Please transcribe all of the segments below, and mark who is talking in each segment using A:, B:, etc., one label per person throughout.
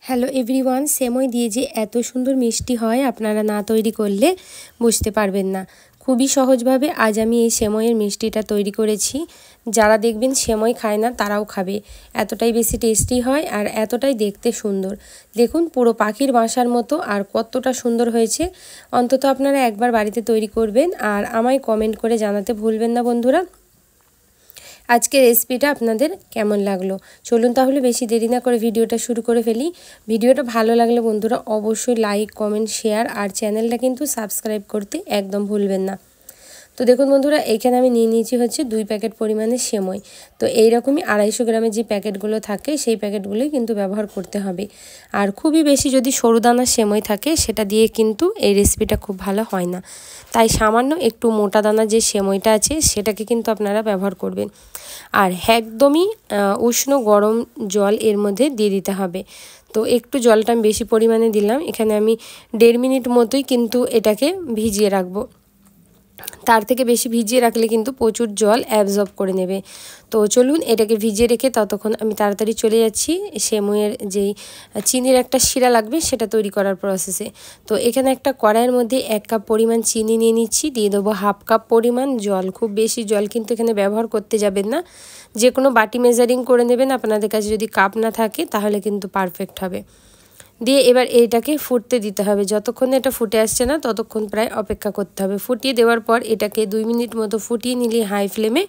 A: Hello everyone, সেমই দিয়ে যে এত সুন্দর মিষ্টি হয় আপনারা না তৈরি করলে বুঝতে পারবেন না। খুবই সহজভাবে আজ আমি এই সেমইয়ের মিষ্টিটা তৈরি করেছি। যারা দেখবেন সেমই খায় না তারাও খাবে, এতটাই বেশি টেস্টি হয় আর এতটাই দেখতে সুন্দর। দেখুন পুরো পাখির বাসার মতো আর কতটা সুন্দর হয়েছে। অন্তত আপনারা একবার বাড়িতে তৈরি করবেন আর আমায় কমেন্ট করে জানাতে ভুলবেন না বন্ধুরা আজকের রেসিপিটা আপনাদের কেমন লাগলো। চলুন তাহলে বেশি দেরি না করে ভিডিওটা শুরু করে ফেলি। ভিডিওটা ভালো লাগলে বন্ধুরা অবশ্যই লাইক, কমেন্ট, শেয়ার আর চ্যানেলটা কিন্তু সাবস্ক্রাইব করতে একদম ভুলবেন না। তো দেখুন বন্ধুরা, এইখানে আমি নিয়ে নিয়েছি হচ্ছে 2 প্যাকেট পরিমাণে সেমই। তো এইরকমই 250 গ্রামের যে প্যাকেটগুলো থাকে সেই প্যাকেটগুলোই কিন্তু ব্যবহার করতে হবে। আর খুবই বেশি যদি সরু দানার সেমই থাকে সেটা দিয়ে কিন্তু এই রেসিপিটা খুব ভালো হয় না। তাই সামান্য একটু মোটা দানা যে সেমইটা আছে সেটাকে কিন্তু আপনারা ব্যবহার করবেন। আর একদমই উষ্ণ গরম জল এর মধ্যে দিয়ে দিতে হবে। তো একটু জলটা আমি বেশি পরিমাণে দিলাম। এখানে আমি 1.5 মিনিট মতোই কিন্তু এটাকে ভিজিয়ে রাখবো। তার থেকে বেশি ভিজিয়ে রাখলে কিন্তু প্রচুর জল অ্যাবজর্ব করে নেবে। তো চলুন এটাকে ভিজিয়ে রেখে ততক্ষণ আমি তাড়াতাড়ি চলে যাচ্ছি সেমইয়ের যেই চিনির একটা শিরা লাগবে সেটা তৈরি করার প্রসেসে। তো এখানে একটা কড়াইয়ের মধ্যে 1 কাপ পরিমাণ চিনি নিয়ে নিচ্ছি, দিয়ে দেবো 1/2 কাপ পরিমাণ জল। খুব বেশি জল কিন্তু এখানে ব্যবহার করতে যাবেন না, যে কোনো বাটি মেজারিং করে নেবেন। আপনাদের কাছে যদি কাপ না থাকে তাহলে কিন্তু পারফেক্ট হবে। দিয়ে এবার এইটাকে ফুটতে দিতে হবে। যতক্ষণ এটা ফুটে আসছে না ততক্ষণ প্রায় অপেক্ষা করতে হবে। ফুটিয়ে দেওয়ার পর এটাকে 2 মিনিট মতো ফুটিয়ে নিলে হাই ফ্লেমে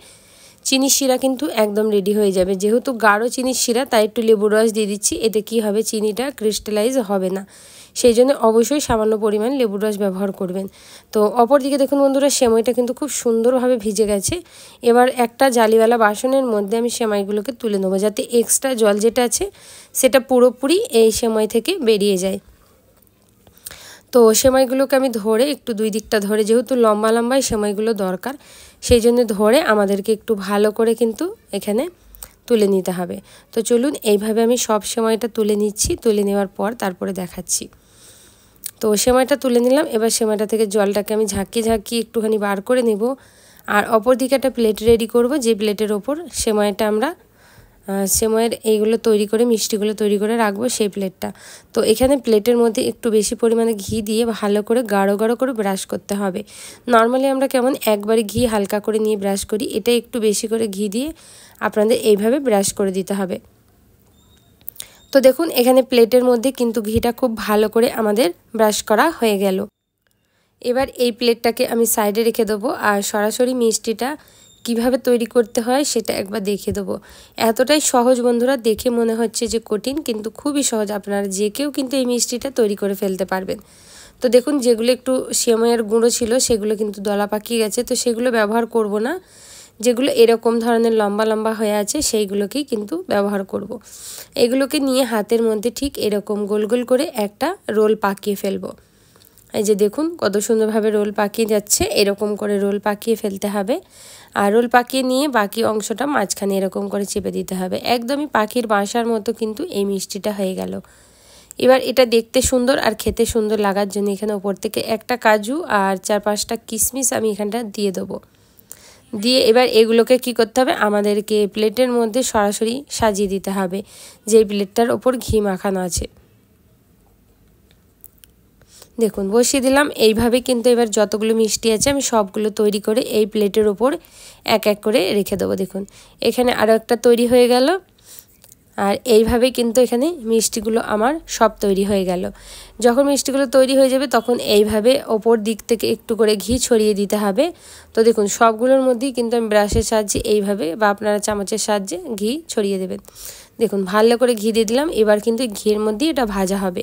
A: চিনির শিরা কিন্তু একদম রেডি হয়ে যাবে। যেহেতু গাঢ় চিনির শিরা তাই একটু লেবুর রস দিয়ে দিচ্ছি। এতে কি হবে, চিনিটা ক্রিস্টালাইজ হবে না, সেই জন্য অবশ্যই সামান্য পরিমাণ লেবুর রস ব্যবহার করবেন। তো অপরদিকে দেখুন বন্ধুরা, সেমাইটা কিন্তু খুব সুন্দরভাবে ভিজে গেছে। এবার একটা জালিওয়ালা বাসনের মধ্যে আমি সেমাইগুলোকে তুলে নেবো, যাতে এক্সট্রা জল যেটা আছে সেটা পুরোপুরি এই সেমাই থেকে বেরিয়ে যায়। তো সেমাইগুলোকে আমি ধরে একটু 2 দিকটা ধরে, যেহেতু লম্বা লম্বাই সেমাইগুলো দরকার সেই জন্য ধরে আমাদেরকে একটু ভালো করে কিন্তু এখানে তুলে নিতে হবে। তো চলুন এইভাবে আমি সব সেমাইটা তুলে নিচ্ছি। তুলে নেওয়ার পর তারপরে দেখাচ্ছি। তো সেমাইটা তুলে নিলাম। এবার সেমাইটা থেকে জলটাকে আমি ঝাঁকিয়ে ঝাঁকিয়ে একটুখানি বার করে নেব। আর অপর দিকে একটা প্লেট রেডি করব, যে প্লেটের ওপর সেমাইটা আমরা সেমাইয়ের এইগুলো তৈরি করে মিষ্টিগুলো তৈরি করে রাখবো, সেই প্লেটটা। তো এখানে প্লেটের মধ্যে একটু বেশি পরিমাণে ঘি দিয়ে ভালো করে গাঢ় গাঢ় করে ব্রাশ করতে হবে। নর্মালি আমরা কেমন একবারে ঘি হালকা করে নিয়ে ব্রাশ করি, এটা একটু বেশি করে ঘি দিয়ে আপনাদের এইভাবে ব্রাশ করে দিতে হবে। তো দেখুন এখানে প্লেটের মধ্যে কিন্তু ঘিটা খুব ভালো করে আমাদের ব্রাশ করা হয়ে গেল। এবার এই প্লেটটাকে আমি সাইডে রেখে দেবো আর সরাসরি মিষ্টিটা কিভাবে তৈরি করতে হয় সেটা একবার দেখিয়ে দেবো। এতটাই সহজ বন্ধুরা, দেখে মনে হচ্ছে যে কঠিন, কিন্তু খুবই সহজ। আপনারা যে কেউ কিন্তু এই মিষ্টিটা তৈরি করে ফেলতে পারবেন। তো দেখুন যেগুলো একটু সেমাইয়ের গুঁড়ো ছিল সেগুলো কিন্তু দলা পাকিয়ে গেছে, তো সেগুলো ব্যবহার করব না। যেগুলো এরকম ধরনের লম্বা লম্বা হয়ে আছে সেইগুলোকেই কিন্তু ব্যবহার করব। এগুলোকে নিয়ে হাতের মধ্যে ঠিক এরকম গোল গোল করে একটা রোল পাকিয়ে ফেলবো। এই যে দেখুন কত সুন্দরভাবে রোল পাকিয়ে যাচ্ছে, এরকম করে রোল পাকিয়ে ফেলতে হবে। আর রোল পাকিয়ে নিয়ে বাকি অংশটা মাঝখানে এরকম করে চেপে দিতে হবে। একদমই পাখির বাসার মতো কিন্তু এই মিষ্টিটা হয়ে গেল। এবার এটা দেখতে সুন্দর আর খেতে সুন্দর লাগার জন্য এখানে ওপর থেকে একটা কাজু আর 4-5টা কিশমিশ আমি এখানটা দিয়ে দেবো। দিয়ে এবার এগুলোকে কি করতে হবে, আমাদেরকে প্লেটের মধ্যে সরাসরি সাজিয়ে দিতে হবে, যেই প্লেটটার ওপর ঘি মাখানো আছে। দেখুন বসিয়ে দিলাম। এইভাবে কিন্তু এবার যতগুলো মিষ্টি আছে আমি সবগুলো তৈরি করে এই প্লেটের ওপর এক এক করে রেখে দেবো। দেখুন এখানে আরও একটা তৈরি হয়ে গেল। আর এইভাবে কিন্তু এখানে মিষ্টিগুলো আমার সব তৈরি হয়ে গেল। যখন মিষ্টিগুলো তৈরি হয়ে যাবে তখন এইভাবে ওপর দিক থেকে একটু করে ঘি ছড়িয়ে দিতে হবে। তো দেখুন সবগুলোর মধ্যেই কিন্তু আমি ব্রাশের সাহায্যে এইভাবে বা আপনারা চামচের সাহায্যে ঘি ছড়িয়ে দেবেন। দেখুন ভালো করে ঘি দিয়ে দিলাম। এবার কিন্তু ঘিয়ের মধ্যেই এটা ভাজা হবে।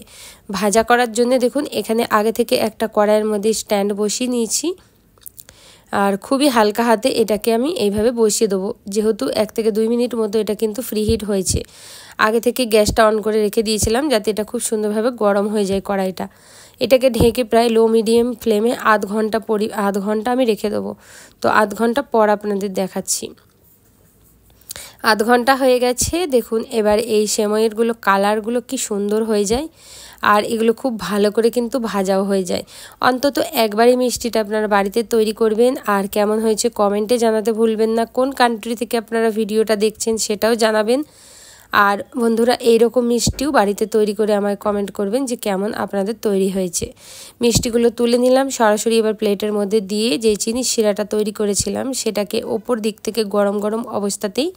A: ভাজা করার জন্য দেখুন এখানে আগে থেকে একটা কড়াইয়ের মধ্যে স্ট্যান্ড বসিয়ে নিয়েছি। আর খুবই হালকা হাতে এটাকে আমি এইভাবে বসিয়ে দেবো। যেহেতু 1 থেকে 2 মিনিট মতো এটা কিন্তু ফ্রি হিট হয়েছে, আগে থেকে গ্যাসটা অন করে রেখে দিয়েছিলাম যাতে এটা খুব সুন্দরভাবে গরম হয়ে যায় কড়াইটা। এটাকে ঢেকে প্রায় লো মিডিয়াম ফ্লেমে আধ ঘন্টা আমি রেখে দেবো। তো আধ ঘন্টা পর আপনাদের দেখাচ্ছি। আধ ঘন্টা হয়ে গেছে। দেখুন এবার এই সেমাইয়েরগুলো কালারগুলো কি সুন্দর হয়ে যায় আর এগুলো খুব ভালো করে কিন্তু ভাজাও হয়ে যায়। অন্তত একবারই মিষ্টিটা আপনারা বাড়িতে তৈরি করবেন আর কেমন হয়েছে কমেন্টে জানাতে ভুলবেন না। কোন কান্ট্রি থেকে আপনারা ভিডিওটা দেখছেন সেটাও জানাবেন। আর বন্ধুরা এইরকম মিষ্টিও বাড়িতে তৈরি করে আমায় কমেন্ট করবেন যে কেমন আপনাদের তৈরি হয়েছে। মিষ্টিগুলো তুলে নিলাম, সরাসরি এবার প্লেটের মধ্যে দিয়ে যে চিনির শিরাটা তৈরি করেছিলাম সেটাকে ওপর দিক থেকে গরম গরম অবস্থাতেই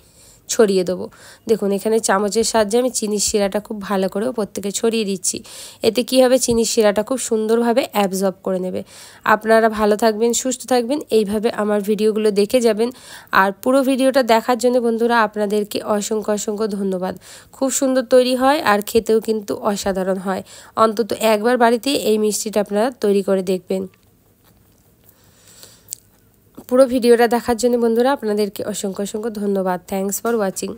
A: ছড়িয়ে দেবো। দেখুন এখানে চামচের সাহায্যে আমি চিনির শিরাটা খুব ভালো করে ওপর থেকে ছড়িয়ে দিচ্ছি। এতে কী হবে, চিনির শিরাটা খুব সুন্দরভাবে অ্যাবজর্ব করে নেবে। আপনারা ভালো থাকবেন, সুস্থ থাকবেন, এইভাবে আমার ভিডিওগুলো দেখে যাবেন। আর পুরো ভিডিওটা দেখার জন্য বন্ধুরা আপনাদেরকে অসংখ্য অসংখ্য ধন্যবাদ। খুব সুন্দর তৈরি হয় আর খেতেও কিন্তু অসাধারণ হয়। অন্তত একবার বাড়িতে এই মিষ্টিটা আপনারা তৈরি করে দেখবেন। পুরো ভিডিওটা দেখার জন্য বন্ধুরা আপনাদেরকে অসংখ্য অসংখ্য ধন্যবাদ। Thanks for watching.